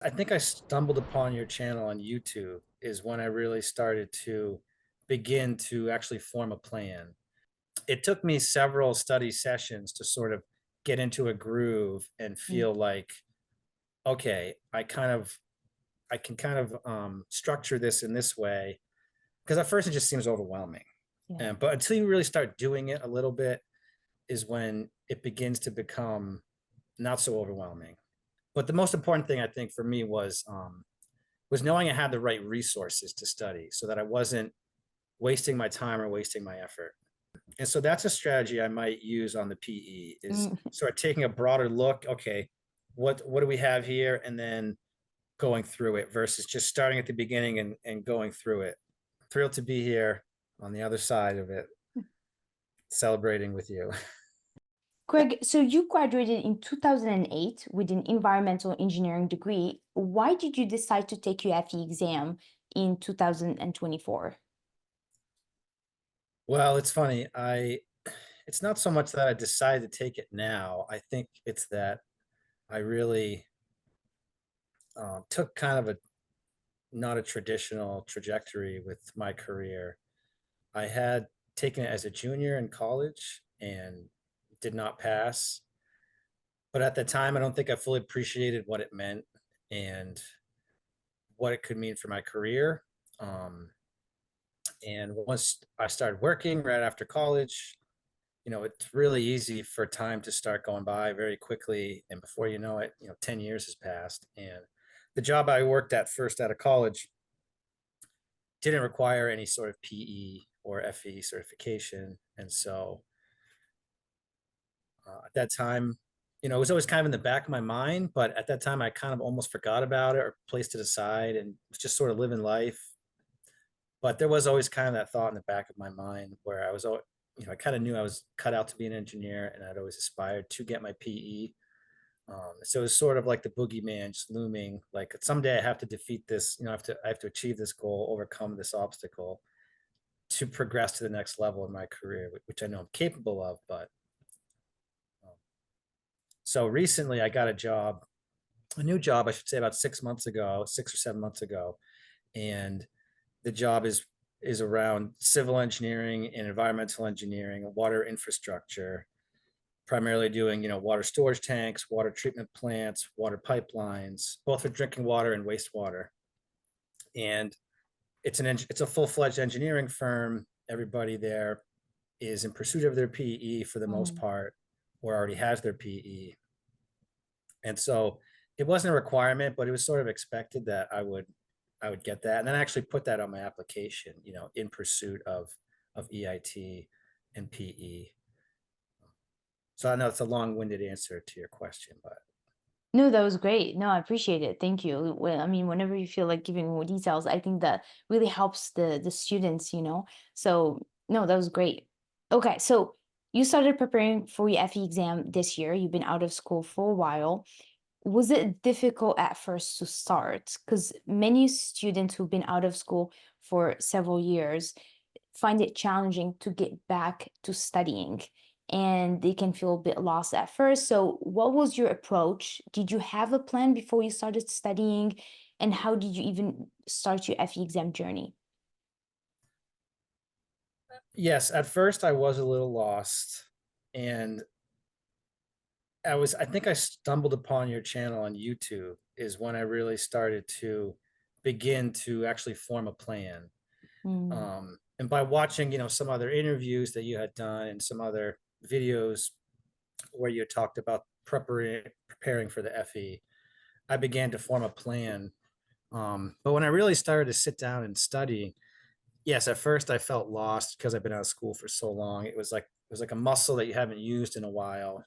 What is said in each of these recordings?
I think I stumbled upon your channel on YouTube is when I really started to begin to actually form a plan. It took me several study sessions to sort of get into a groove and Mm, feel like, okay, I can kind of structure this in this way because at first it just seems overwhelming. yeah. But until you really start doing it a little bit is when it begins to become not so overwhelming. But the most important thing I think for me was knowing I had the right resources to study so that I wasn't wasting my time or wasting my effort. And so that's a strategy I might use on the PE is Mm. sort of taking a broader look. Okay, what do we have here? And then going through it versus just starting at the beginning and going through it. Thrilled to be here on the other side of it, celebrating with you. Greg, so you graduated in 2008 with an environmental engineering degree. Why did you decide to take your FE exam in 2024? Well, it's funny. It's not so much that I decided to take it now. I think it's that I really took kind of a not a traditional trajectory with my career. I had taken it as a junior in college and did not pass. But at the time, I don't think I fully appreciated what it meant and what it could mean for my career. Um, and once I started working right after college, it's really easy for time to start going by very quickly. And before you know it, 10 years has passed. And the job I worked at first out of college didn't require any sort of PE or FE certification. And so at that time, it was always kind of in the back of my mind, but at that time I kind of almost forgot about it or placed it aside and was just sort of living life. But there was always kind of that thought in the back of my mind where I kind of knew I was cut out to be an engineer and I'd always aspired to get my PE. So it was sort of like the boogeyman just looming, like someday I have to defeat this, I have to achieve this goal, overcome this obstacle to progress to the next level in my career, which I know I'm capable of. But um, so recently I got a new job, I should say, about 6 months ago, 6 or 7 months ago. And the job is around civil engineering and environmental engineering, water infrastructure, primarily doing, water storage tanks, water treatment plants, water pipelines, both for drinking water and wastewater. And it's a full-fledged engineering firm. Everybody there is in pursuit of their PE for the most Mm, part, or already has their PE. And so it wasn't a requirement, but it was sort of expected that I would get that. And then I actually put that on my application, in pursuit of EIT and PE. So I know it's a long-winded answer to your question, but No, that was great. No, I appreciate it. Thank you. Well, I mean, whenever you feel like giving more details, I think that really helps the students. So no, that was great. Okay, so you started preparing for your FE exam this year. You've been out of school for a while. Was it difficult at first to start? Because many students who've been out of school for several years find it challenging to get back to studying and they can feel a bit lost at first. So, what was your approach? Did you have a plan before you started studying? And how did you even start your FE exam journey? yes, at first I was a little lost, and I think I stumbled upon your channel on YouTube is when I really started to begin to actually form a plan. Mm, And by watching, some other interviews that you had done and some other videos where you talked about preparing for the FE, I began to form a plan. But when I really started to sit down and study, yes, at first I felt lost because I've been out of school for so long. It was like a muscle that you haven't used in a while.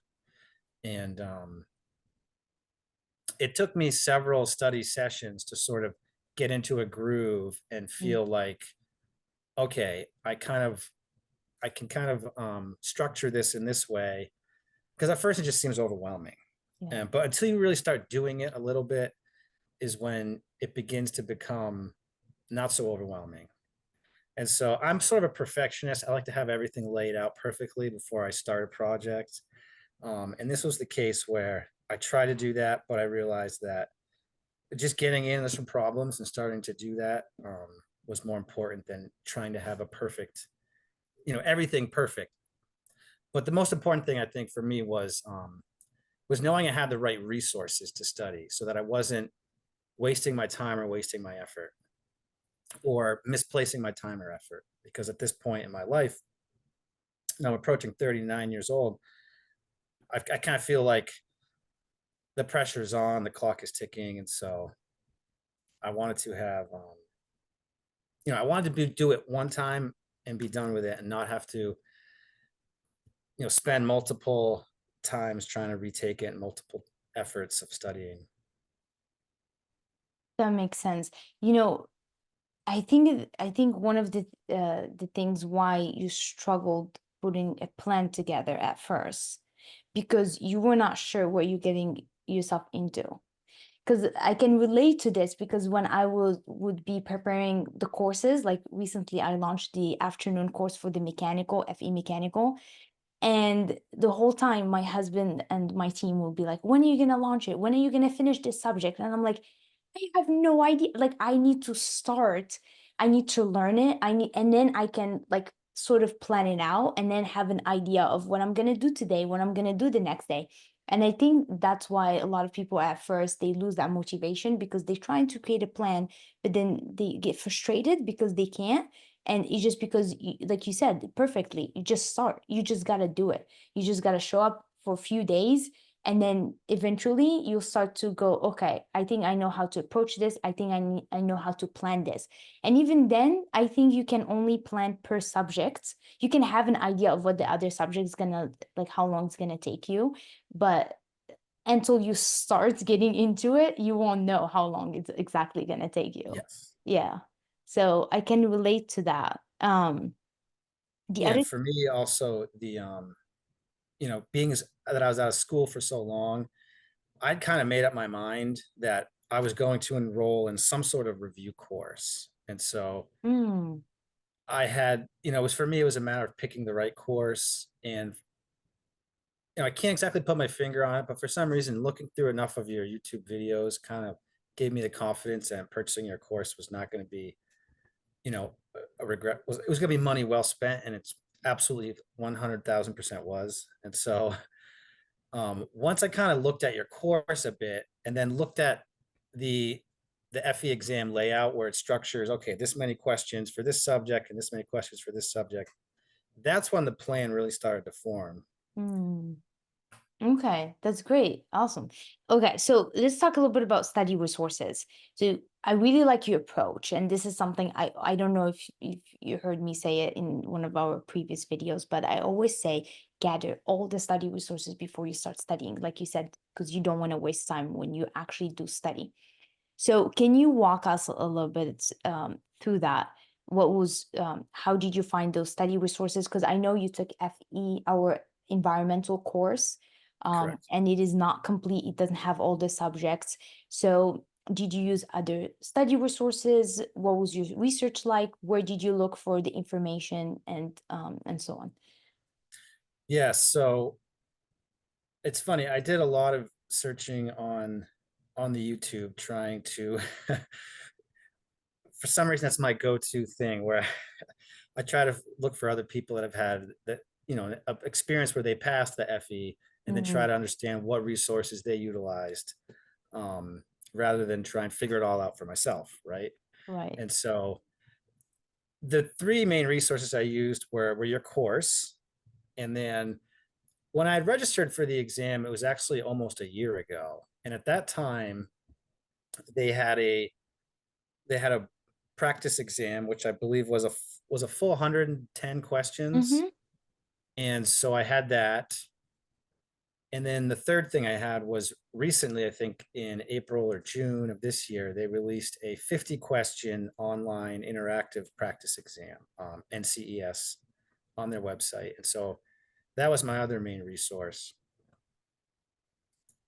And it took me several study sessions to sort of get into a groove and mm, feel like, okay, I can kind of structure this in this way because at first it just seems overwhelming. yeah. But until you really start doing it a little bit is when it begins to become not so overwhelming. And so I'm sort of a perfectionist. I like to have everything laid out perfectly before I start a project. And this was the case where I tried to do that, but I realized that just getting into some problems and starting to do that was more important than trying to have a perfect, everything perfect. But the most important thing I think for me was knowing I had the right resources to study so that I wasn't wasting my time or wasting my effort or misplacing my time or effort. Because at this point in my life, now I'm approaching 39 years old, I kind of feel like the pressure's on, the clock is ticking. And so I wanted to have, I wanted to do it one time and be done with it and not have to, spend multiple times trying to retake it and multiple efforts of studying. That makes sense. You know, I think one of the things why you struggled putting a plan together at first, because you were not sure what you're getting yourself into. Because I can relate to this, because when I would be preparing the courses, like recently I launched the afternoon course for the mechanical, FE mechanical, and the whole time my husband and my team will be like, when are you gonna launch it? When are you gonna finish this subject? And I'm like, I have no idea. Like, I need to start, I need to learn it. And then I can like sort of plan it out and then have an idea of what I'm gonna do today, what I'm gonna do the next day. And I think that's why a lot of people at first they lose that motivation, because they're trying to create a plan, but then they get frustrated because they can't. And it's just because, like you said perfectly, you just start, you just got to do it, you just got to show up for a few days, and then eventually you'll start to go, okay, I think I know how to approach this, I think I know how to plan this. And even then I think you can only plan per subject. You can have an idea of what the other subject is gonna, like how long it's gonna take you, but until you start getting into it, you won't know how long it's exactly gonna take you. Yes. Yeah. So I can relate to that. The Yeah. other And for me also being that I was out of school for so long, I'd kind of made up my mind that I was going to enroll in some sort of review course. And so mm, I had, it was for me, it was a matter of picking the right course. And, I can't exactly put my finger on it, but for some reason, looking through enough of your YouTube videos kind of gave me the confidence that purchasing your course was not going to be, a regret. It was going to be money well spent. And it's absolutely 100,000% was. And so once I kind of looked at your course a bit and then looked at the FE exam layout where it structures, okay, this many questions for this subject and this many questions for this subject, that's when the plan really started to form. mm. Okay, that's great. Awesome. Okay, so let's talk a little bit about study resources. So I really like your approach, and this is something I don't know if you heard me say it in one of our previous videos, but I always say gather all the study resources before you start studying, like you said, because you don't want to waste time when you actually do study. So can you walk us a little bit through that? How did you find those study resources? Because I know you took FE, our environmental course, Correct. and it is not complete. It doesn't have all the subjects. So did you use other study resources? What was your research like? Where did you look for the information and so on? Yeah. So it's funny. I did a lot of searching on the YouTube trying to for some reason that's my go-to thing where I try to look for other people that have had that, experience where they passed the FE and then try Mm, to understand what resources they utilized um, rather than try and figure it all out for myself. Right. right. And so the three main resources I used were your course. And then when I had registered for the exam, it was actually almost a year ago. And at that time, they had a they had a practice exam, which I believe was a full 110 questions. Mm-hmm. And so I had that. And then the third thing I had was recently, I think in April or June of this year, they released a 50 question online interactive practice exam, NCES, on their website. And so that was my other main resource.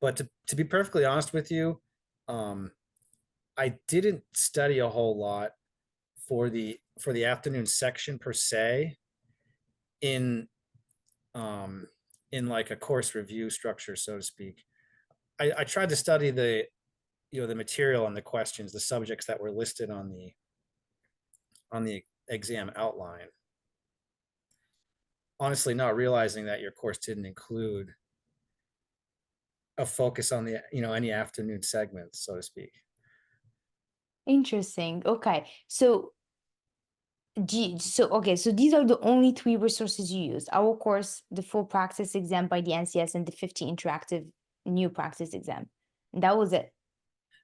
But to be perfectly honest with you, um, I didn't study a whole lot for the afternoon section per se in um, in like a course review structure, so to speak. I tried to study the material and the questions, the subjects that were listed on the exam outline, honestly not realizing that your course didn't include a focus on the any afternoon segments, so to speak. Interesting. Okay. So these are the only three resources you used. Our course, the full practice exam by the NCS, and the 50 interactive new practice exam. And that was it.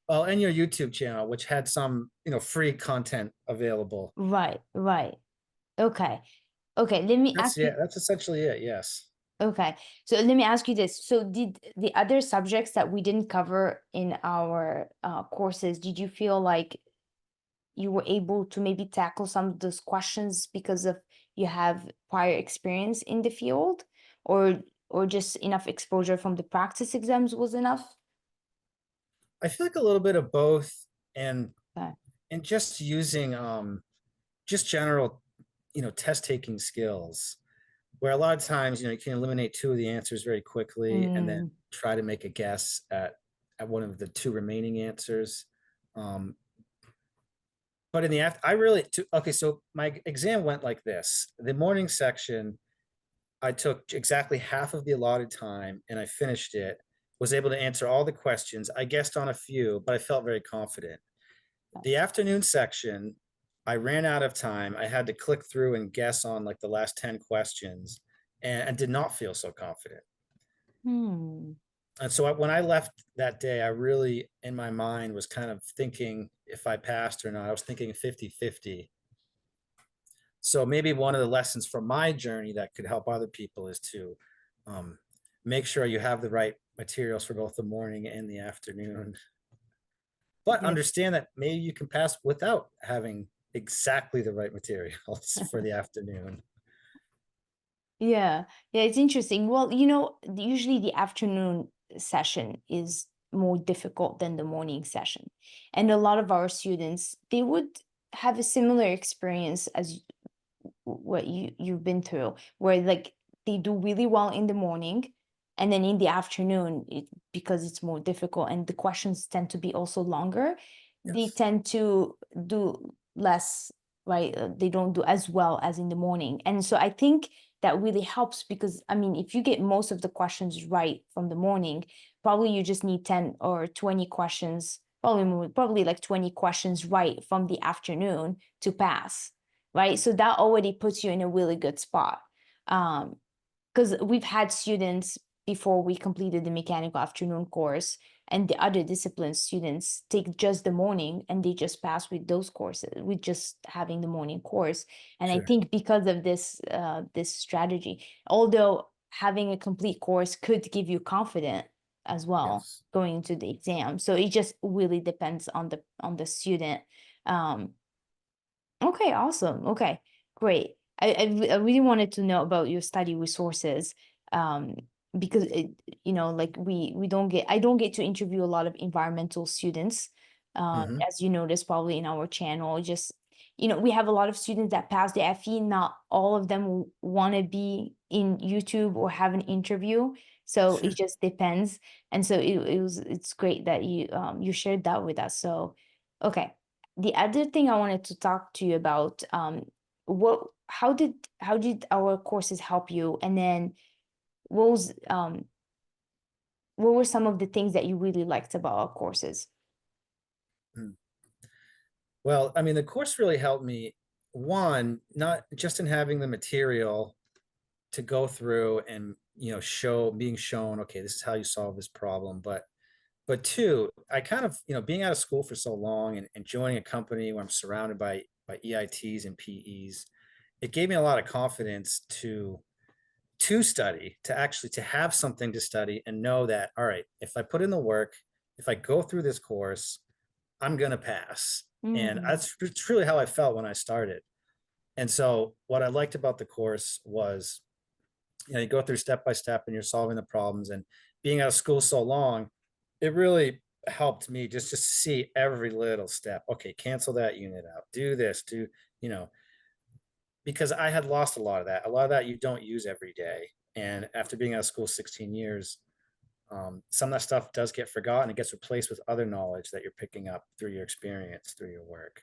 Well, and your YouTube channel, which had some free content available. Right, right. Okay. Okay, let me ask you. That's essentially it. Yes. Okay. So let me ask you this. So did the other subjects that we didn't cover in our courses, did you feel like you were able to maybe tackle some of those questions because of you have prior experience in the field, or just enough exposure from the practice exams was enough? I feel like a little bit of both, and Okay. just using just general test taking skills, where a lot of times you can eliminate two of the answers very quickly and then Mm, try to make a guess at one of the two remaining answers. um but in the after, I really okay, so my exam went like this: the morning section, I took exactly half of the allotted time and I finished it, was able to answer all the questions. I guessed on a few, but I felt very confident. The afternoon section, I ran out of time. I had to click through and guess on like the last 10 questions, and did not feel so confident. hmm. And so when I left that day, I really, in my mind, was kind of thinking if I passed or not. I was thinking 50-50. So maybe one of the lessons from my journey that could help other people is to um, make sure you have the right materials for both the morning and the afternoon, but Yeah. understand that maybe you can pass without having exactly the right materials for the afternoon. Yeah, yeah, it's interesting. Well, usually the afternoon session is more difficult than the morning session. And a lot of our students, they would have a similar experience as what you've been through, where like they do really well in the morning, and then in the afternoon, because it's more difficult and the questions tend to be also longer, they Yes, tend to do less, right? They don't do as well as in the morning. And so I think that really helps, because I mean, if you get most of the questions right from the morning, probably you just need 10 or 20 questions, probably like 20 questions right from the afternoon to pass, right? So that already puts you in a really good spot. Because we've had students before we completed the mechanical afternoon course, and the other discipline students take just the morning and they just pass with those courses, with just having the morning course. And I sure. think because of this strategy, although having a complete course could give you confidence as well Yes. going into the exam, so it just really depends on the student. um Okay, awesome. Okay, great. I really wanted to know about your study resources, um, because like we don't get I don't get to interview a lot of environmental students, Hmm. as you notice probably in our channel. Just we have a lot of students that pass the FE. Not all of them want to be in YouTube or have an interview, so Sure. it just depends. And so it's great that you shared that with us. So, okay. The other thing I wanted to talk to you about, what how did our courses help you? And then what was what were some of the things that you really liked about our courses? Mm. Well, I mean, the course really helped me, one, not just in having the material to go through and being shown, okay, this is how you solve this problem, but two, I kind of, being out of school for so long and joining a company where I'm surrounded by EITs and PEs, it gave me a lot of confidence to study, to actually to have something to study and know that, all right, if I put in the work, if I go through this course, I'm gonna pass. And Mm, that's truly how I felt when I started. And so what I liked about the course was, you go through step by step and you're solving the problems, and being out of school so long, it really helped me just see every little step. Okay, cancel that unit out, do this, do, you know, because I had lost a lot of that. A lot of that you don't use every day. And after being out of school 16 years, Some of that stuff does get forgotten. It gets replaced with other knowledge that you're picking up through your experience, through your work.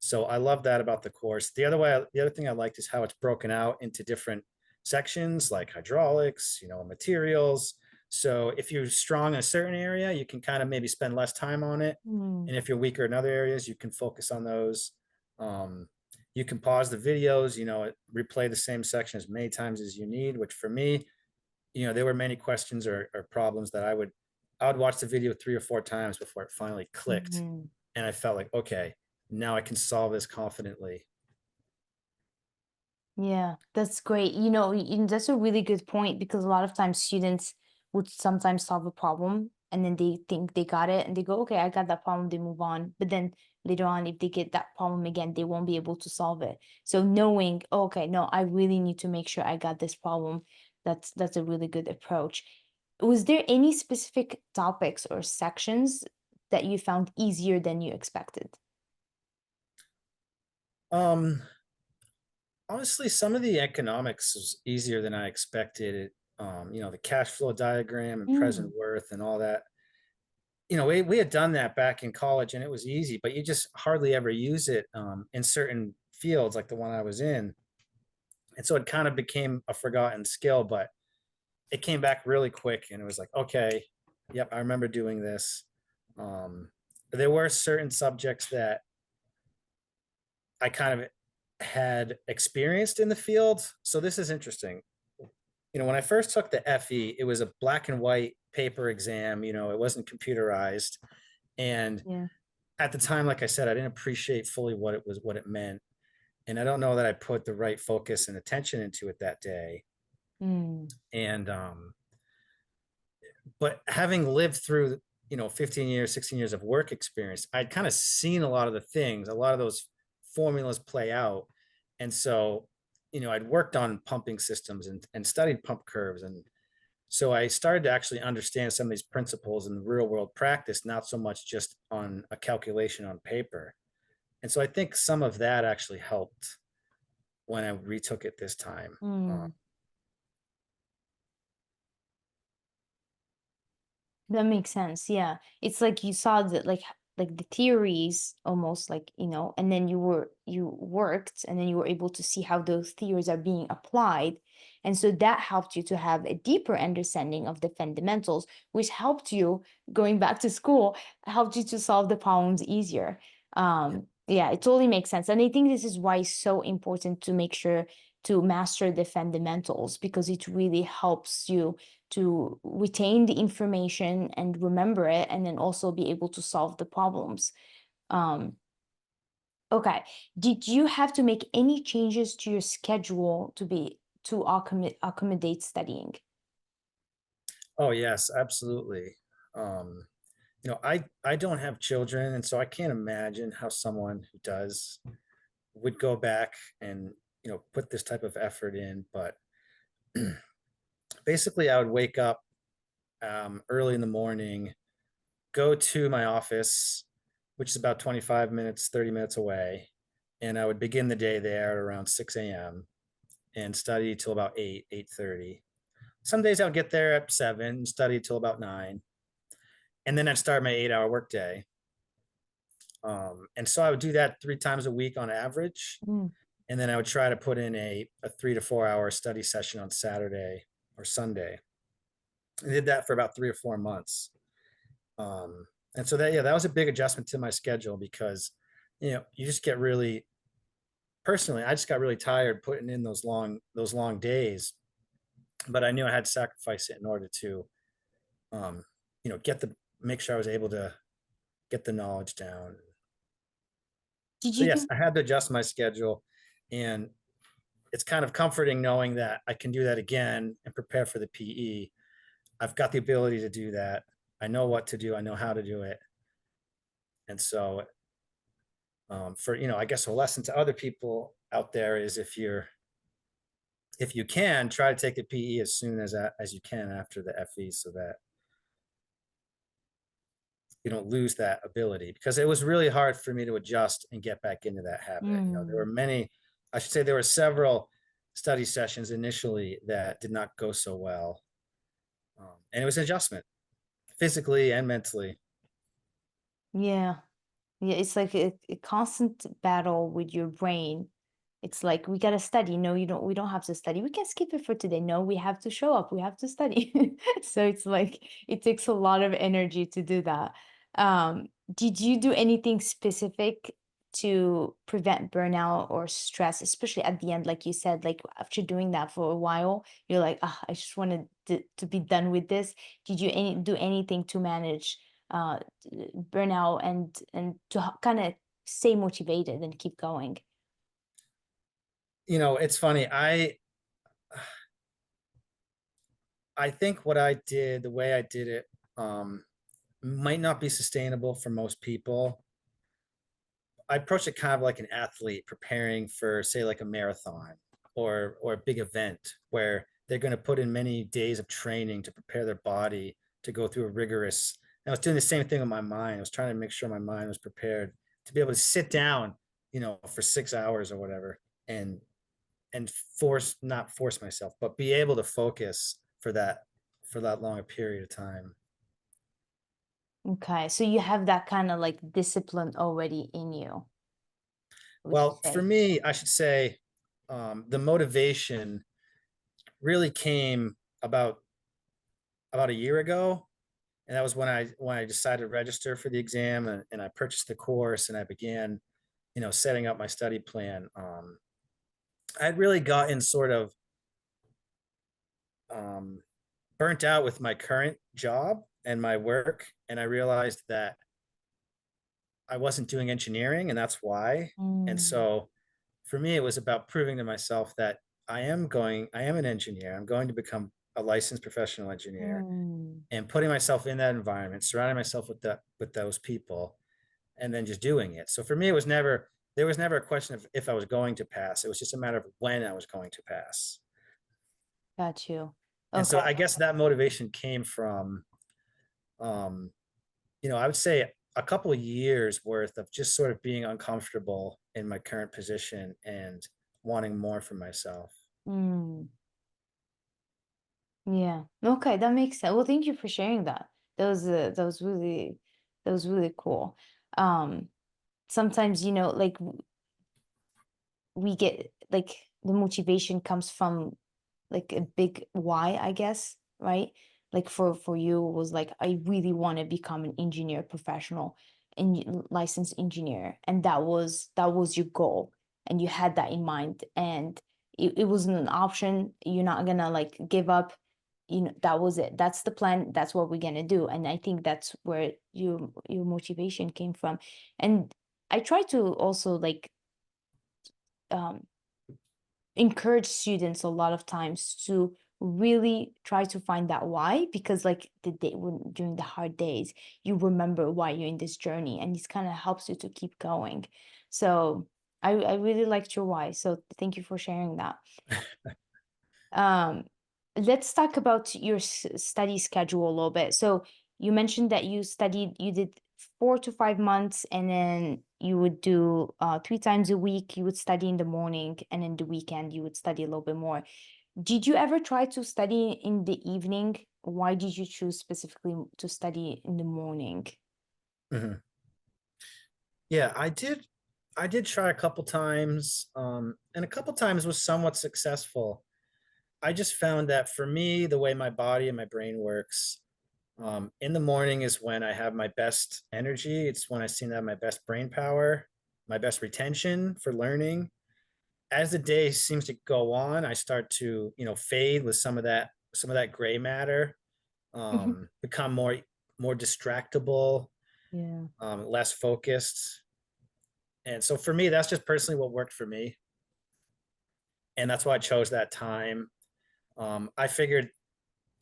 So I love that about the course. The other thing I liked is how it's broken out into different sections like hydraulics, materials. So if you're strong in a certain area, you can kind of maybe spend less time on it. Mm, And if you're weaker in other areas, you can focus on those. Um, you can pause the videos, replay the same section as many times as you need, which for me, there were many questions or problems that I would watch the video 3 or 4 times before it finally clicked. mhm. And I felt like, okay, now I can solve this confidently. Yeah, that's great. That's a really good point because a lot of times students would sometimes solve a problem and then they think they got it and they go, okay, I got that problem, they move on. But then later on, if they get that problem again, they won't be able to solve it. So knowing, "Oh, okay, no, I really need to make sure I got this problem, that's a really good approach." Was there any specific topics or sections that you found easier than you expected? Um, Honestly, some of the economics is easier than I expected. The cash flow diagram and present Mm, worth and all that. We had done that back in college and it was easy, but you just hardly ever use it in certain fields like the one I was in. And so it kind of became a forgotten skill, but it came back really quick and it was like, okay, yep, I remember doing this. Um, there were certain subjects that I kind of had experienced in the field. So this is interesting. When I first took the FE, it was a black and white paper exam, it wasn't computerized. And yeah. at the time, like I said, I didn't appreciate fully what it meant. And I don't know that I put the right focus and attention into it that day. Mm, And but having lived through 15 years 16 years of work experience, I'd kind of seen a lot of the things, a lot of those formulas play out. And so I'd worked on pumping systems and studied pump curves, and so I started to actually understand some of these principles in the real world practice, not so much just on a calculation on paper. And so I think some of that actually helped when I retook it this time. mm. That makes sense. Yeah. It's like you saw that like the theories almost like, and then you worked and then you were able to see how those theories are being applied. And so that helped you to have a deeper understanding of the fundamentals, which helped you going back to school, helped you to solve the problems easier. Yeah. Yeah, it totally makes sense. And I think this is why it's so important to make sure to master the fundamentals because it really helps you to retain the information and remember it and then also be able to solve the problems. Um, okay. Did you have to make any changes to your schedule to accommodate studying? Oh yes, absolutely. Um, I don't have children, and so I can't imagine how someone who does would go back and put this type of effort in. But basically, I would wake up early in the morning, go to my office, which is about 25 minutes, 30 minutes away, and I would begin the day there at around 6 a.m. and study till about 8, 8:30. Some days I would get there at 7 and study till about 9, and then I'd start my 8-hour workday. And so I would do that 3 times a week on average. Mm, And then I would try to put in a 3 to 4 hour study session on Saturday or Sunday. I did that for about 3 or 4 months. Um, and so that was a big adjustment to my schedule because, you just get really, personally, I just got really tired putting in those long days, but I knew I had to sacrifice it in order to, um, make sure I was able to get the knowledge down. did So you yes, do I had to adjust my schedule, and it's kind of comforting knowing that I can do that again and prepare for the PE. I've got the ability to do that. I know what to do. I know how to do it. And so, for I guess a lesson to other people out there is if you can try to take the PE as soon as you can after the FE, so that you don't lose that ability, because it was really hard for me to adjust and get back into that habit. There were Mm, many, I should say, there were several study sessions initially that did not go so well, and it was an adjustment. physically and mentally. Yeah. Yeah, it's like a constant battle with your brain. It's like we gotta study. No, we don't have to study. We can skip it for today. No, we have to show up. We have to study. So it's like it takes a lot of energy to do that. Did you do anything specific to prevent burnout or stress, especially at the end, like you said, like after doing that for a while, you're like, ah, I just wanted to be done with this. Did you do anything to manage burnout and to kind of stay motivated and keep going? It's funny. I think what I did, the way I did it, might not be sustainable for most people. I approach it kind of like an athlete preparing for, say, like a marathon or a big event where they're going to put in many days of training to prepare their body to go through a rigorous. I was doing the same thing with my mind. I was trying to make sure my mind was prepared to be able to sit down, for 6 hours or whatever, and and not force myself, but be able to focus for that long a period of time. Okay, so you have that kind of like discipline already in you, would you Well, for say? me, I should say, the motivation really came about a year ago, and that was when I decided to register for the exam, and I purchased the course and I began, setting up my study plan. I'd really gotten sort of um, burnt out with my current job and my work, and I realized that I wasn't doing engineering, and that's why. And Mm, so for me, it was about proving to myself that I am an engineer. I'm going to become a licensed professional engineer, mm, and putting myself in that environment, surrounding myself with those people, and then just doing it. So for me, there was never a question of if I was going to pass. It was just a matter of when I was going to pass. got you. And Okay. so I guess that motivation came from, um, I would say a couple of years worth of just sort of being uncomfortable in my current position and wanting more for myself. Mm, yeah. Okay, that makes sense. Well, thank you for sharing that. That was really cool. Um, Sometimes, like we get like the motivation comes from like a big why, I guess, right? Like for you it was like I really want to become an engineer professional and licensed engineer, and that was your goal, and you had that in mind, and it wasn't an option. You're not gonna like give up. That was it. That's the plan. That's what we're gonna do. And I think that's where your motivation came from. And I try to also like um encourage students a lot of times to really try to find that why, because like the day when during the hard days you remember why you're in this journey, and this kind of helps you to keep going. So I really liked your why, so thank you for sharing that. um let's talk about your study schedule a little bit. So you mentioned that you did 4 to 5 months, and then you would do 3 times a week. You would study in the morning, and in the weekend you would study a little bit more. Did you ever try to study in the evening? Why did you choose specifically to study in the morning? Mhm. Yeah, I did try a couple times, and a couple times was somewhat successful. I just found that for me, the way my body and my brain works, in the morning is when I have my best energy. It's when I seem to have my best brain power, my best retention for learning. As the day seems to go on, I start to, fade with some of that gray matter, become more distractible, Yeah. less focused. And so for me, that's just personally what worked for me. And that's why I chose that time. I figured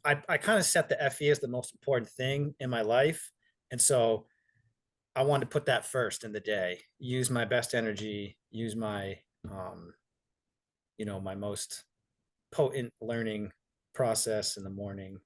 I kind of set the FE as the most important thing in my life. And so I wanted to put that first in the day, use my best energy, use um, my most potent learning process in the morning.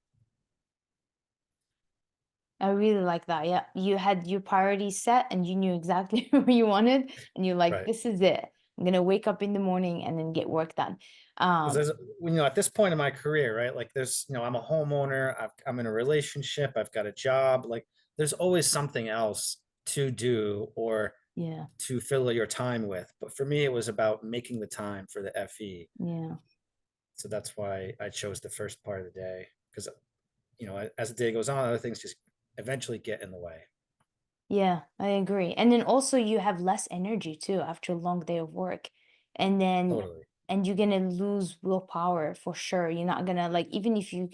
I really like that. Yeah. You had your priorities set and you knew exactly where you wanted, and you're like, Right. this is it. I'm gonna wake up in the morning and then get work done. Because Um, there's, at this point in my career, right? Like there's, I'm a homeowner, I'm in a relationship, I've got a job. Like there's always something else to do or yeah, to fill your time with. But for me, it was about making the time for the FE. yeah. So that's why I chose the first part of the day because, as the day goes on, other things just eventually get in the way. Yeah, I agree. And then also you have less energy too after a long day of work. And then Totally. and you're gonna lose willpower for sure. You're not gonna like even if you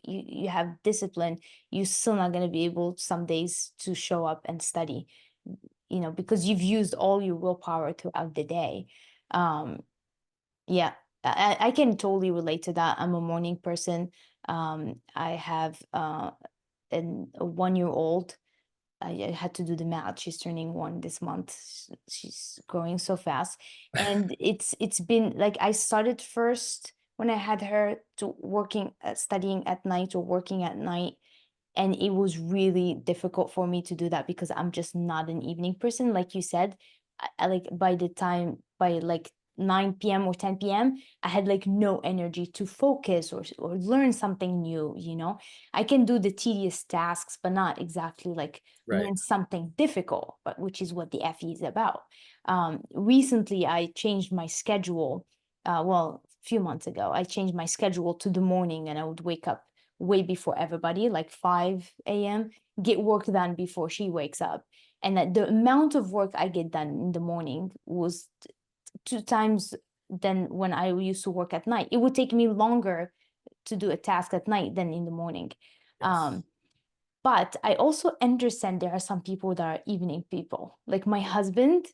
have discipline, you're still not gonna be able some days to show up and study, because you've used all your willpower throughout the day. Um, yeah, I can totally relate to that. I'm a morning person. I have a 1 year old. I had to do the math. She's turning 1 this month. She's growing so fast. And it's been like I started first when I had her to working studying at night or working at night, and it was really difficult for me to do that because I'm just not an evening person. Like you said, I like by like 9 p.m. or 10 p.m., I had like no energy to focus or learn something new. I can do the tedious tasks, but not exactly like Right. learn something difficult, but which is what the FE is about. Recently I changed my schedule. Well, a few months ago, I changed my schedule to the morning, and I would wake up way before everybody, like 5 a.m., get work done before she wakes up. And that the amount of work I get done in the morning was 2 times than when I used to work at night. It would take me longer to do a task at night than in the morning. Yes. Um, but I also understand there are some people that are evening people. Like my husband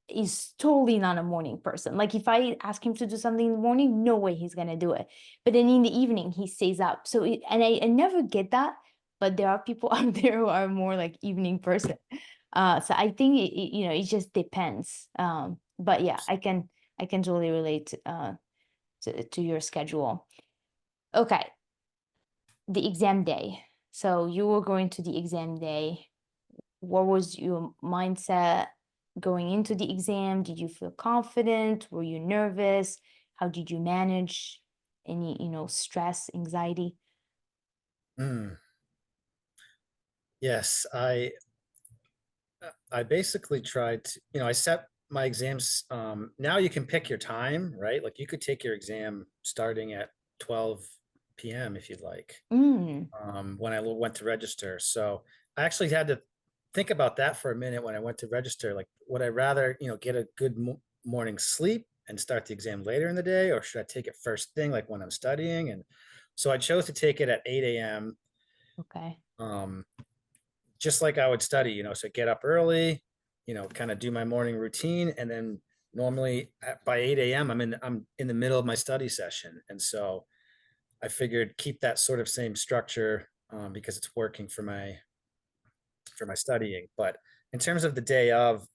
is totally not a morning person. Like if I ask him to do something in the morning, no way he's gonna do it. But then in the evening, he stays up. And I never get that. But there are people out there who are more like evening person. So I think it just depends. But yeah, I can totally relate to your schedule. Okay, the exam day. So you were going to the exam day. What was your mindset going into the exam? Did you feel confident? Were you nervous? How did you manage any, stress, anxiety? Mm, yes, I basically tried to, I set my exams. Now you can pick your time, right? Like you could take your exam starting at 12 p.m. if you'd like. Mm, When I went to register. So I actually had to think about that for a minute when I went to register. Like, would I rather, get a good morning sleep and start the exam later in the day, or should I take it first thing, like when I'm studying? And so I chose to take it at 8 a.m. okay. Um, just like I would study, so get up early, kind of do my morning routine. And then normally by 8 a.m. I'm in the middle of my study session. And so I figured keep that sort of same structure because it's working for my studying. But in terms of the day of,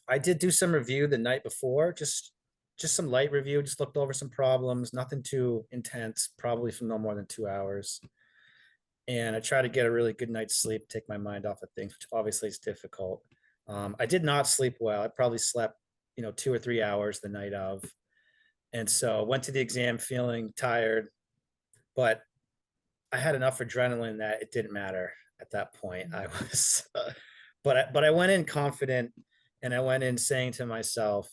I did do some review the night before, just some light review, just looked over some problems, nothing too intense, probably for no more than 2 hours. And I try to get a really good night's sleep, take my mind off of things, which obviously is difficult. I did not sleep well. I probably slept, 2 or 3 hours the night of. And so went to the exam feeling tired, but I had enough adrenaline that it didn't matter at that point. Mm, I was, but I went in confident, and I went in saying to myself,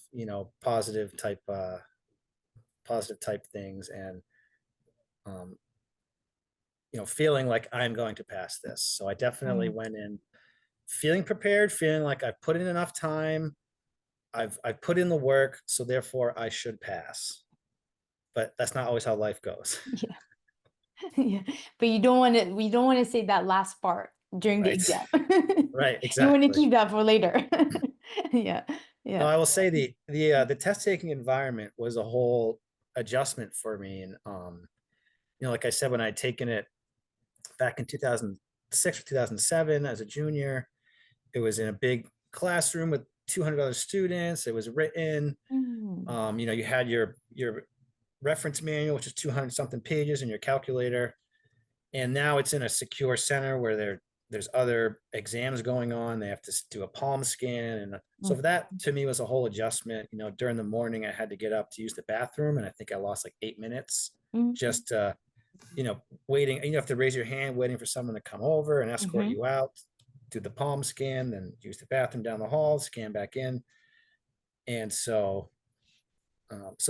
positive type things, and um, feeling like I'm going to pass this. So I definitely mm. went in feeling prepared, feeling like I've put in enough time. I've put in the work, so therefore I should pass. But that's not always how life goes. Yeah. Yeah. But we don't want to say that last part during the Right. exam. Right. You want to Exactly. keep that for later. Yeah. No, Yeah. I will say the test taking environment was a whole adjustment for me. And like I said, when I'd taken it back in 2006 or 2007 as a junior, it was in a big classroom with 200 other students. It was written. Mm, You had your reference manual, which is 200 something pages, and your calculator. And now it's in a secure center where they're there's other exams going on. They have to do a palm scan. And so Mm, for that, to me, was a whole adjustment. During the morning, I had to get up to use the bathroom, and I think I lost like 8 minutes mm, just, waiting. You have to raise your hand, waiting for someone to come over and escort mhm. you out, do the palm scan, then use the bathroom down the hall, scan back in. And so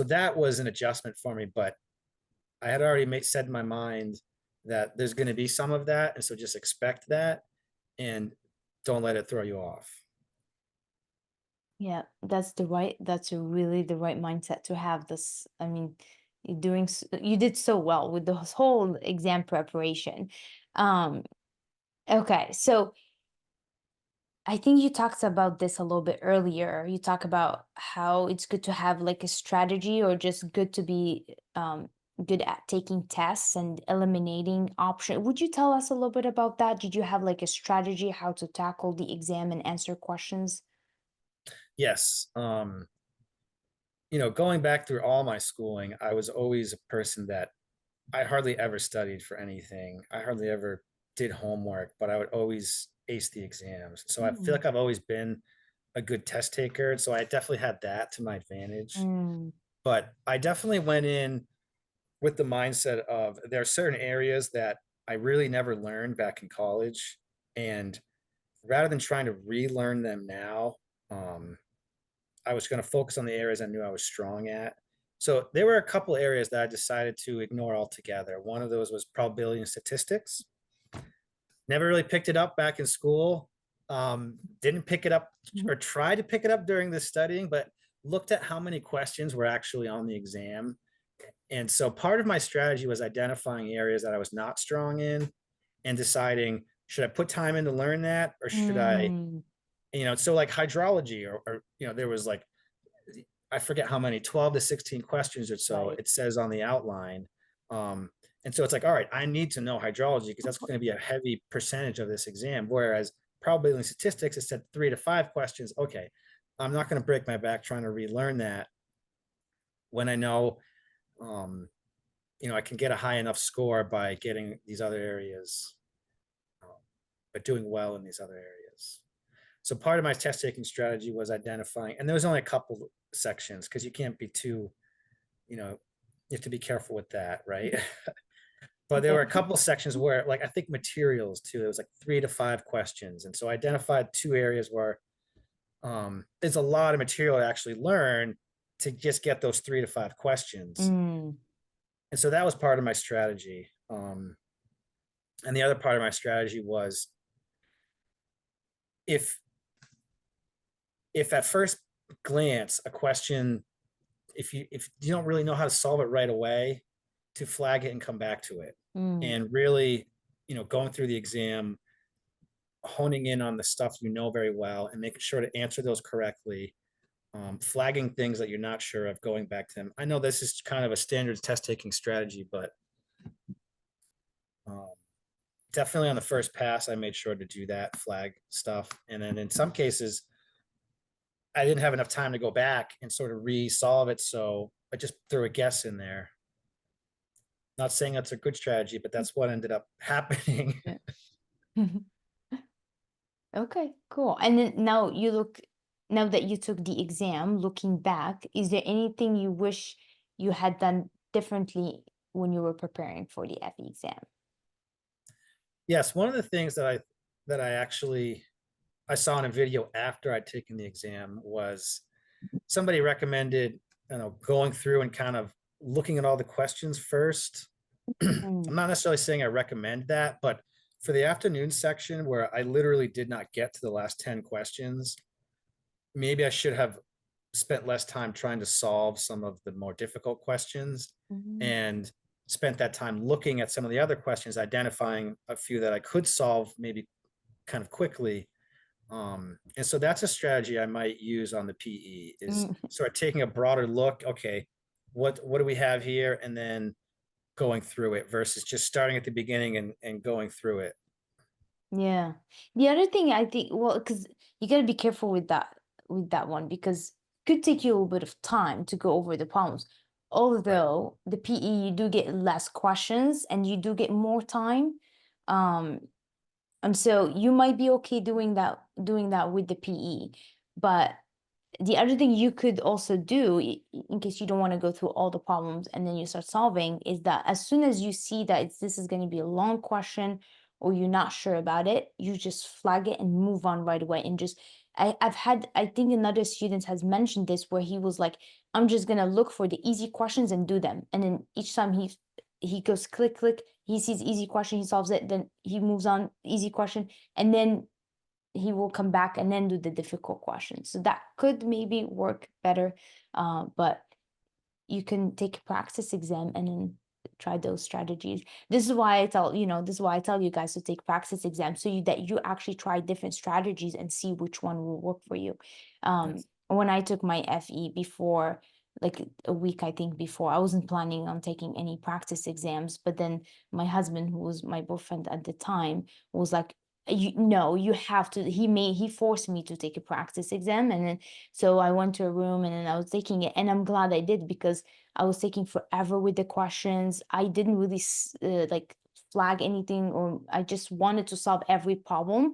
that was an adjustment for me, but I had already said in my mind that there's going to be some of that. And so just expect that and don't let it throw you off. Yeah, that's a really the right mindset to have this. I mean, you did so well with this whole exam preparation. Um, okay, so I think you talked about this a little bit earlier. You talk about how it's good to have like a strategy or just good to be good at taking tests and eliminating option. Would you tell us a little bit about that? Did you have like a strategy how to tackle the exam and answer questions? Yes. Going back through all my schooling, I was always a person that I hardly ever studied for anything. I hardly ever did homework, but I would always ace the exams. So I feel Mm, like I've always been a good test taker. So I definitely had that to my advantage. mm, But I definitely went in with the mindset of there are certain areas that I really never learned back in college. And rather than trying to relearn them now, um, I was going to focus on the areas I knew I was strong at. So there were a couple areas that I decided to ignore altogether. One of those was probability and statistics. Never really picked it up back in school. Didn't pick it up mhm, or try to pick it up during the studying, but looked at how many questions were actually on the exam. And so part of my strategy was identifying areas that I was not strong in and deciding, should I put time in to learn that, or should I, mm, so like hydrology, or there was like, I forget how many, 12 to 16 questions or so right. it says on the outline. Um, and so it's like, all right, I need to know hydrology because that's going to be a heavy percentage of this exam. Whereas probability and statistics, it said 3 to 5 questions. Okay, I'm not going to break my back trying to relearn that when I know, um, I can get a high enough score by getting these other areas, um, but doing well in these other areas. So part of my test taking strategy was identifying, and there was only a couple sections because you can't be too, you have to be careful with that, right? But there Yeah. were a couple sections where, like, I think materials too, it was like 3 to 5 questions. And so I identified 2 areas where there's a lot of material to actually learn to just get those 3 to 5 questions. Mm, And so that was part of my strategy. And the other part of my strategy was, if at first glance a question, if you don't really know how to solve it right away, to flag it and come back to it, mm, and really, going through the exam, honing in on the stuff very well and making sure to answer those correctly, flagging things that you're not sure of, going back to them. I know this is kind of a standard test taking strategy, but um, definitely on the first pass, I made sure to do that, flag stuff. And then in some cases, I didn't have enough time to go back and sort of re-solve it. So I just threw a guess in there. Not saying that's a good strategy, but that's what ended up happening. yeah. Okay, cool. And then now that you took the exam, looking back, is there anything you wish you had done differently when you were preparing for the FE exam? Yes, one of the things that I actually I saw in a video after I'd taken the exam was somebody recommended, going through and kind of looking at all the questions first. I'm Mm, not necessarily saying I recommend that, but for the afternoon section where I literally did not get to the last 10 questions, maybe I should have spent less time trying to solve some of the more difficult questions mhm, and spent that time looking at some of the other questions, identifying a few that I could solve maybe kind of quickly. And so that's a strategy I might use on the PE, is mm, sort of taking a broader look. Okay, what do we have here? And then going through it versus just starting at the beginning and going through it. yeah. The other thing I think, well, because you got to be careful with that one because it could take you a little bit of time to go over the problems. Right. Although the PE you do get less questions and you do get more time. Um, And so you might be okay doing that with the PE, but the other thing you could also do, in case you don't want to go through all the problems and then you start solving, is that as soon as you see that this is going to be a long question or you're not sure about it, you just flag it and move on right away. And just, I've had, I think another student has mentioned this where he was like, I'm just going to look for the easy questions and do them. And then each time he goes click, click, he sees easy question, he solves it, then he moves on, easy question. And then he will come back and then do the difficult questions. So that could maybe work better. But you can take a practice exam and then try those strategies. This is why I tell, this is why I tell you guys to take practice exams so that you actually try different strategies and see which one will work for you. Yes. When I took my FE before, like a week, I think before, I wasn't planning on taking any practice exams, but then my husband, who was my boyfriend at the time, was like, you no, you have to. He forced me to take a practice exam, and then so I went to a room and then I was taking it, and I'm glad I did because I was taking forever with the questions. I didn't really like flag anything, or I just wanted to solve every problem.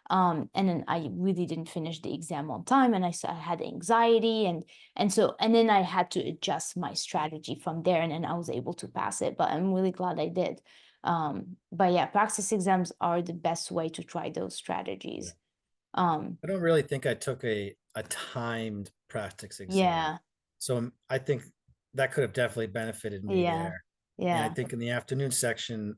And then I really didn't finish the exam on time, and I had anxiety, and then I had to adjust my strategy from there, and then I was able to pass it. But I'm really glad I did. But yeah, practice exams are the best way to try those Yeah. strategies. Um, I don't really think I took a timed practice exam. yeah, So I think that could have definitely benefited me yeah, there. And I yeah. think in the afternoon section,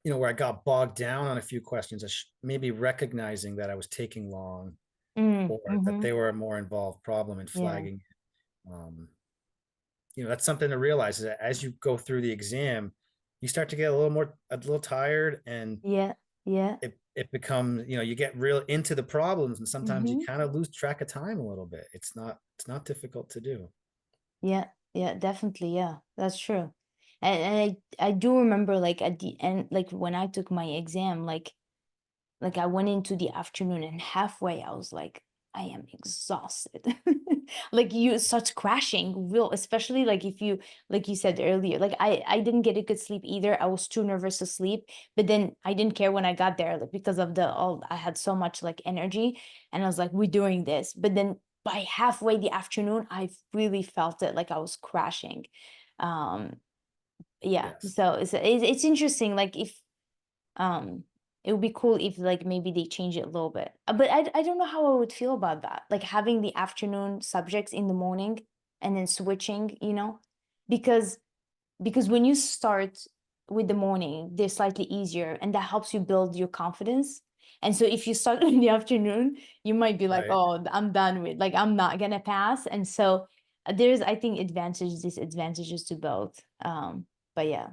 where I got bogged down on a few questions, maybe recognizing that I was taking long or that Mm-hmm. they were a more involved problem and Yeah, flagging. Um, that's something to realize is that as you go through the exam, you start to get a little tired, and yeah, yeah. it becomes, you get real into the problems, and sometimes you Mm-hmm. kind of lose track of time a little bit. It's not difficult to do. Yeah, yeah, definitely. Yeah, that's true. And I do remember like at the end, like when I took my exam, like I went into the afternoon and halfway I was like, I am exhausted. Like you starts crashing real, especially like if you, like you said earlier, like I didn't get a good sleep either. I was too nervous to sleep, but then I didn't care when I got there, like because of the all I had so much like energy, and I was like, we're doing this. But then by halfway the afternoon, I really felt it, like I was crashing. Um yeah, Yes. so it's interesting, like if um, it would be cool if like maybe they change it a little bit. But I don't know how I would feel about that. Like having the afternoon subjects in the morning and then switching, because when you start with the morning, they're slightly easier and that helps you build your confidence. And so if you start in the afternoon, you might be like, Right. oh, I'm done with, like I'm not gonna pass. And so there's, I think, advantages, disadvantages to both. But yeah.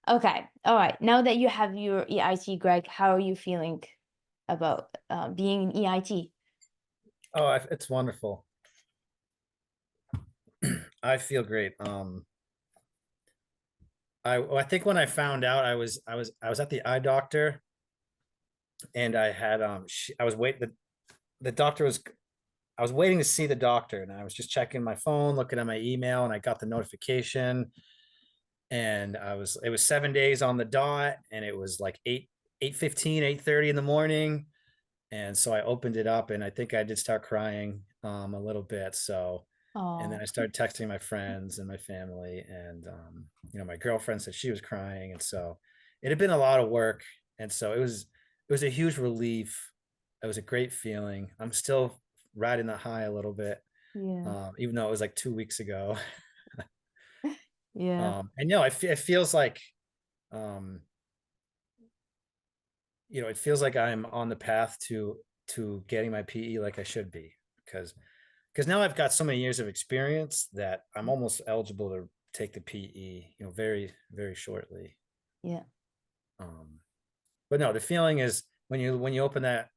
Okay. All right. Now that you have your EIT, Greg, how are you feeling about being an EIT? Oh, it's wonderful. I feel great. I think when I found out, I was at the eye doctor, and I had I was wait the doctor was I was waiting to see the doctor, and I was just checking my phone, looking at my email, and I got the notification, and it was 7 days on the dot, and it was like 8:15, 8:30 in the morning. And so I opened it up, and I think I did start crying a little bit. So, and then Oh, I started texting my friends and my family, and my girlfriend said she was crying, and so it had been a lot of work, and so it was a huge relief. It was a great feeling. I'm still riding the high a little bit, yeah. even though it was like 2 weeks ago. Yeah. And no, it feels like um, it feels like I'm on the path to getting my PE like I should be, because now I've got so many years of experience that I'm almost eligible to take the PE, very, very shortly. Yeah. Um, but no, the feeling is when you open that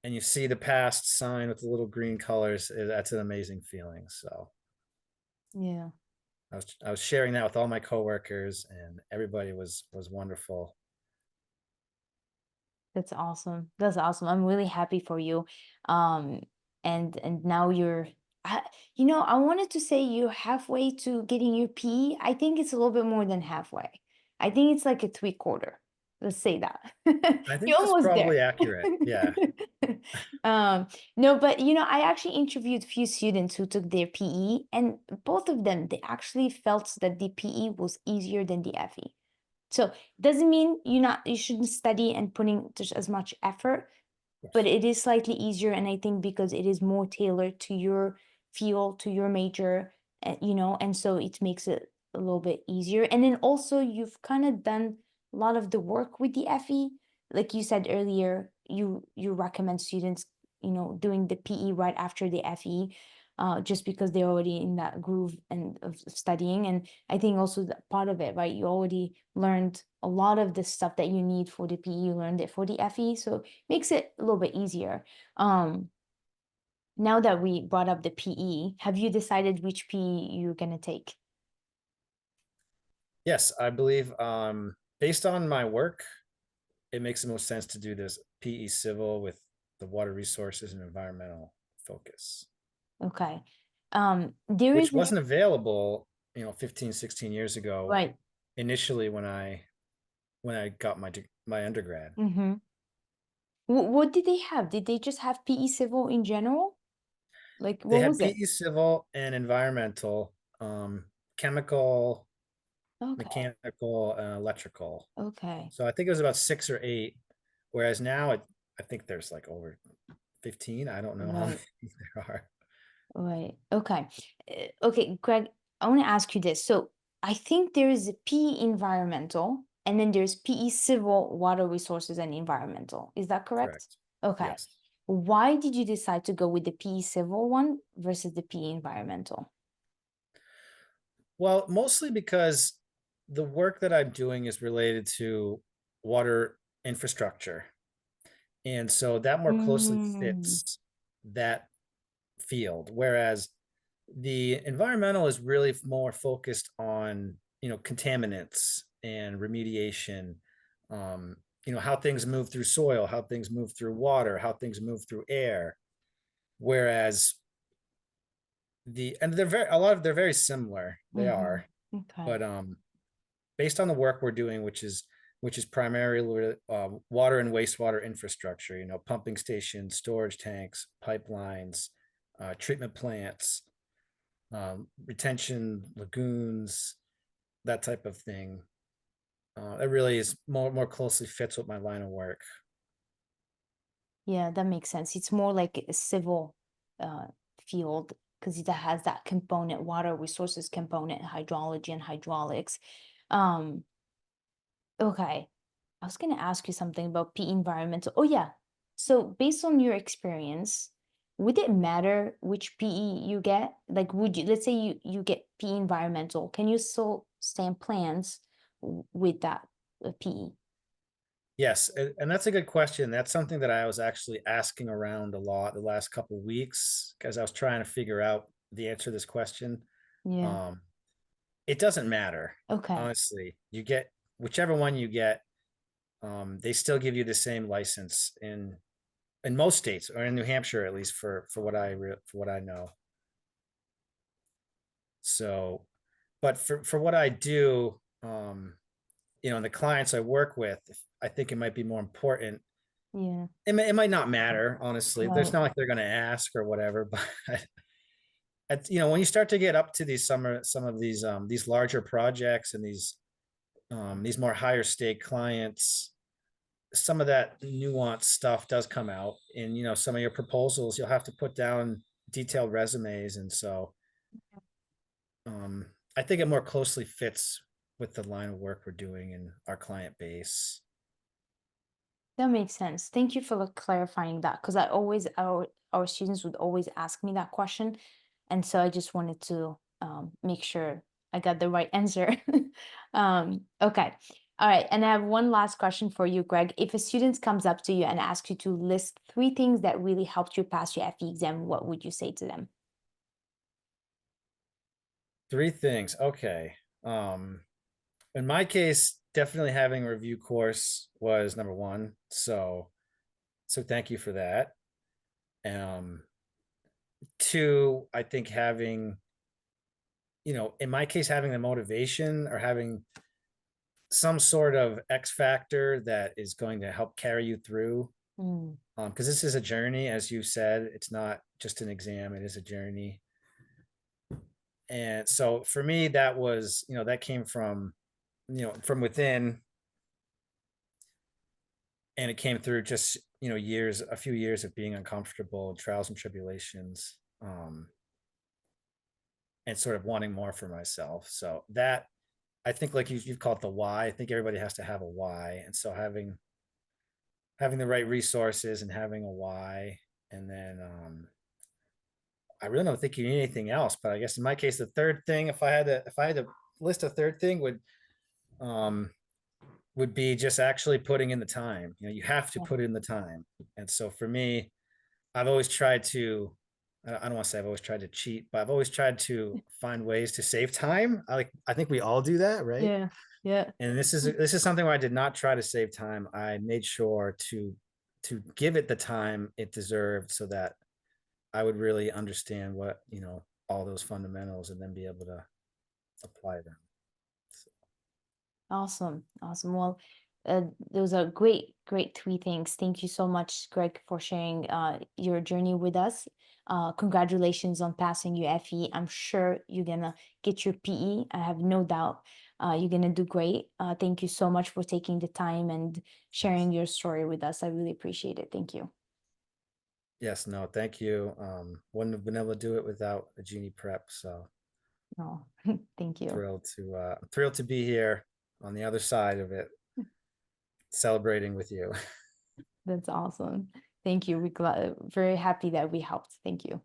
and you see the past sign with the little green colors, that's an amazing feeling. So Yeah. I was sharing that with all my coworkers, and everybody was wonderful. That's awesome. That's awesome. I'm really happy for you. Um, and now I, I wanted to say you're halfway to getting your P. I think it's a little bit more than halfway. I think it's like a three quarter. Let's say that. I think You're that's almost there. probably accurate. Yeah. No, but I actually interviewed a few students who took their PE, and both of them, they actually felt that the PE was easier than the FE. So doesn't mean you shouldn't study and putting just as much effort, but it is slightly easier, and I think because it is more tailored to your field, to your major, and so it makes it a little bit easier. And then also you've kind of done a lot of the work with the FE. Like you said earlier, you recommend students, doing the PE right after the FE, just because they're already in that groove and of studying. And I think also that part of it, right? You already learned a lot of the stuff that you need for the PE, you learned it for the FE. So makes it a little bit easier. Now that we brought up the PE, have you decided which PE you're gonna take? Yes, I believe based on my work, it makes the most sense to do this PE civil with the water resources and environmental focus, Okay. There is which an wasn't available, 15, 16 years ago, right. initially when I got my undergrad. Mm-hmm. What did they have? Did they just have PE civil in general? Like, They what had was it? PE civil and environmental, chemical, Okay. mechanical, electrical. Okay. So I think it was about 6 or 8, whereas now I think there's like over 15. I don't know how many Right. there are. Right. Okay. Okay, Greg, I want to ask you this. So I think there is a PE environmental and then there's PE civil, water resources and environmental. Is that correct? Correct. Okay. Yes. Why did you decide to go with the PE civil one versus the PE environmental? Well, mostly because the work that I'm doing is related to water infrastructure. And so that more closely Mm, fits that field. Whereas the environmental is really more focused on, contaminants and remediation, um, how things move through soil, how things move through water, how things move through air. Whereas and they're very similar. They mm-hmm. are, Okay. but based on the work we're doing, which is primarily water and wastewater infrastructure, pumping stations, storage tanks, pipelines, treatment plants, retention lagoons, that type of thing. It really is more closely fits with my line of work. Yeah, that makes sense. It's more like a civil uh, field because it has that component, water resources component, hydrology and hydraulics. Um, okay. I was going to ask you something about P environmental. Oh, yeah. So, based on your experience, would it matter which PE you get? Like, would you, let's say you get PE environmental, can you still stand plans with that PE? Yes, and that's a good question. That's something that I was actually asking around a lot the last couple of weeks because I was trying to figure out the answer to this question. Yeah. Um, it doesn't matter, Okay. honestly. You get whichever one you get, they still give you the same license in most states, or in New Hampshire at least, for what I know. So, but for what I do, and the clients I work with, I think it might be more important. Yeah. It might not matter, honestly. There's Right. not like they're going to ask or whatever, but when you start to get up to some of these larger projects and these more higher stake clients, some of that nuanced stuff does come out in, some of your proposals. You'll have to put down detailed resumes, and so um, I think it more closely fits with the line of work we're doing and our client base. That makes sense. Thank you for clarifying that because our students would always ask me that question, and so I just wanted to make sure I got the right answer. Okay, all right. And I have one last question for you, Greg. If a student comes up to you and asks you to list 3 things that really helped you pass your FE exam, what would you say to them? 3 things. Okay. In my case, definitely having a review course was number one. So thank you for that. Um, Two, I think having, in my case, having the motivation or having some sort of X factor that is going to help carry you through. Mm, Because this is a journey, as you said, it's not just an exam, it is a journey. And so for me, that was, that came from, from within, and it came through just, a few years of being uncomfortable, trials and tribulations, and sort of wanting more for myself. So that, I think, like you've called it the why. I think everybody has to have a why. And so having the right resources and having a why, and then I really don't think you need anything else. But I guess in my case, the third thing, if I had to list a third thing, um would be just actually putting in the time. You have to yeah, put in the time. And so for me, I've always tried to, I don't want to say I've always tried to cheat, but I've always tried to find ways to save time. I think we all do that, right? yeah, yeah. And this is something where I did not try to save time. I made sure to give it the time it deserved, so that I would really understand what, all those fundamentals, and then be able to apply them. So, Awesome. Awesome. Well, those are great, great three things. Thank you so much, Greg, for sharing your journey with us. Congratulations on passing your FE. I'm sure you're gonna get your PE. I have no doubt you're gonna do great. Thank you so much for taking the time and yes. sharing your story with us. I really appreciate it. Thank you. Yes, no, thank you. Wouldn't have been able to do it without a Genieprep. So No, thank you. thrilled to be here on the other side of it, celebrating with you. That's awesome. Thank you. Very happy that we helped. Thank you.